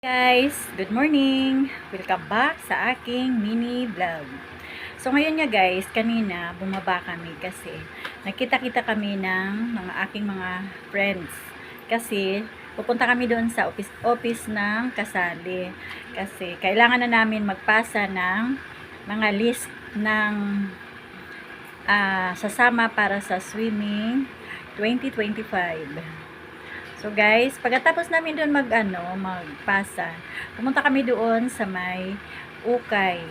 Guys, good morning! Welcome back sa aking mini vlog. So ngayon nga guys, kanina bumaba kami kasi nakita-kita kami ng aking mga friends. Kasi pupunta kami doon sa office ng kasali. Kasi kailangan na namin magpasa ng mga list ng sasama para sa swimming 2025. So guys, pagkatapos namin doon magpasa, pumunta kami doon sa may ukay.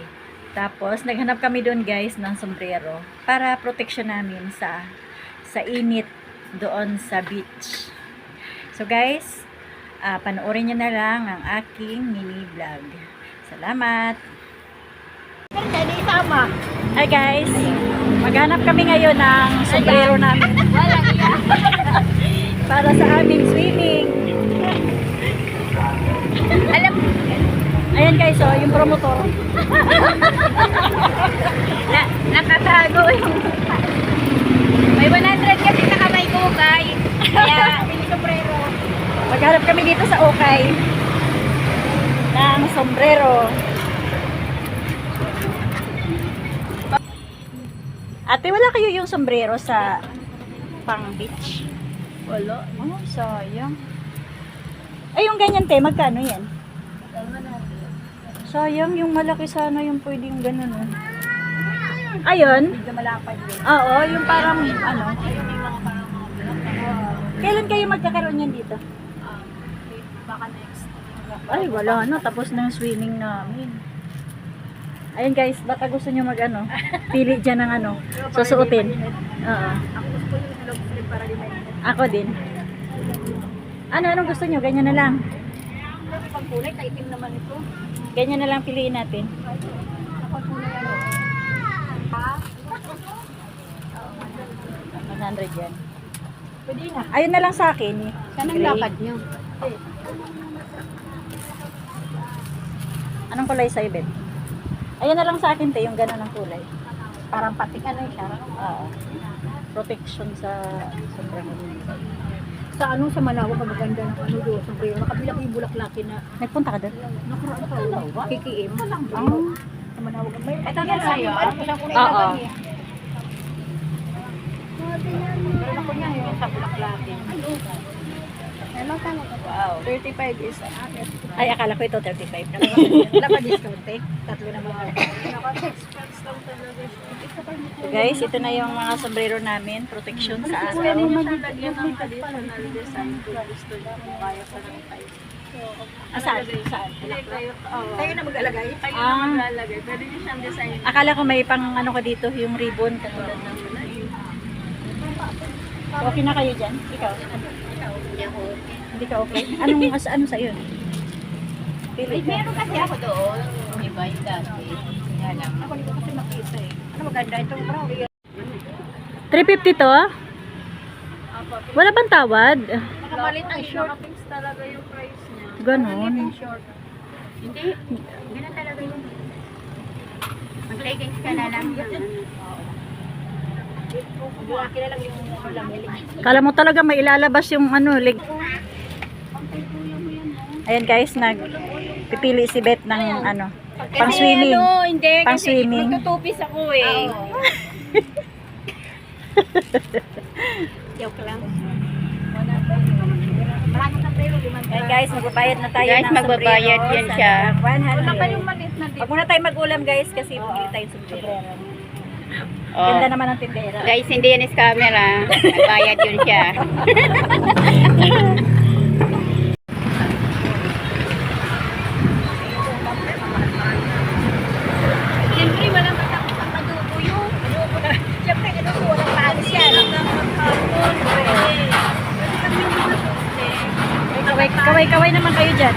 Tapos naghanap kami doon guys ng sombrero para protection namin sa init doon sa beach. So guys, panoorin niyo na lang ang aking mini vlog. Salamat. Hi guys, maghanap kami ngayon ng sombrero namin. Para sa aming swimming. Ayan guys, oh, yung promotor. Nakatago yung may 100 kasi nakamay kukay. Kaya sombrero. Maghanap kami dito sa ukay ng sombrero. Ate, wala kayo yung sombrero sa pang beach? Wala. Oh, sayang. Ay, yung ganyan te, magkano yan? Sayang, yung malaki sana yung pwedeng ganun. Oh. Ayun? Medyo malapad din. Oo, yung parang ano. Kailan kayo magkakaroon yan dito? Baka next. Ay, wala na. Tapos na yung swimming namin. Ayun guys, baka gusto nyo pili dyan ng susuotin. Oo. Ako gusto ko yung long sleeve para di mainit. Ako din. Anong gusto nyo? Ganyan na lang. Pag kulay, kaitim naman ito. Ganyan na lang piliin natin. Kapag kulay ano? 100 yan. Pwede na. Ayun na lang sa akin. Saan ang Gray. lakad nyo? Anong kulay sa ibet? Ayun na lang sa akin te, yung gano'n ng kulay. Parang patik ano siya. Oo. Protection sa sombrero. Sa sa Malawag, maganda ng doon, sombrero. Nakabila ko yung bulaklakin na Nagpunta ka doon? nakaraan ka. Kikiim. Oh. Sa Malawag. Ito na sa'yo. Ano ko siyang kulay Oo. laban niya? Meron ako niya yung sa bulaklakin. Wow. 35 is Ay, akala ko ito 35. wala pa discount eh. Tatlo na mga. So guys, ito na yung mga sombrero namin. Protection sa Kuya araw. naman yung lagyan ng traditional design kung gusto niyo kung kaya pa lang tayo. Saan? Saan? Tayo na mag-alagay? Tayo Ah. na mag-alagay. Pwede niyo siyang design. Akala ko may pang ko dito, yung ribbon. Katulad ng okay na kayo dyan? Ikaw? Hindi ka okay? Ano sa'yo? Pili ka. Meron kasi ako doon. Iba yung dati. Kaya lang. Ako hindi ko kasi makita eh. Ano maganda itong brown? 350 to? Wala bang tawad? Nakamalit ang short. Pinks talaga yung price niya. Ganon. Short. Hindi. Ganun talaga yun. Mag-leggings ka na lang. Buwaki na lang yung lamili. Kala mo talaga may ilalabas yung leg. Ayan guys, pipili si Beth ng pang swimming. Hindi. Pang swimming. Magtutupis ako eh. Joke lang. Ayan guys, magbabayad na tayo Guys, ng magbabayad sombrero yan sa siya. 100. Wag muna tayo mag-ulam guys kasi bumili tayo ng sombrero. Oh. Ganda naman ang tindera. Guys, hindi yan is camera. Nagbayad yun siya. Siyempre, walang matapos ang adobo yun. Adobo na. Siyempre, adobo, walang palis yan. Kaway-kaway naman kayo dyan.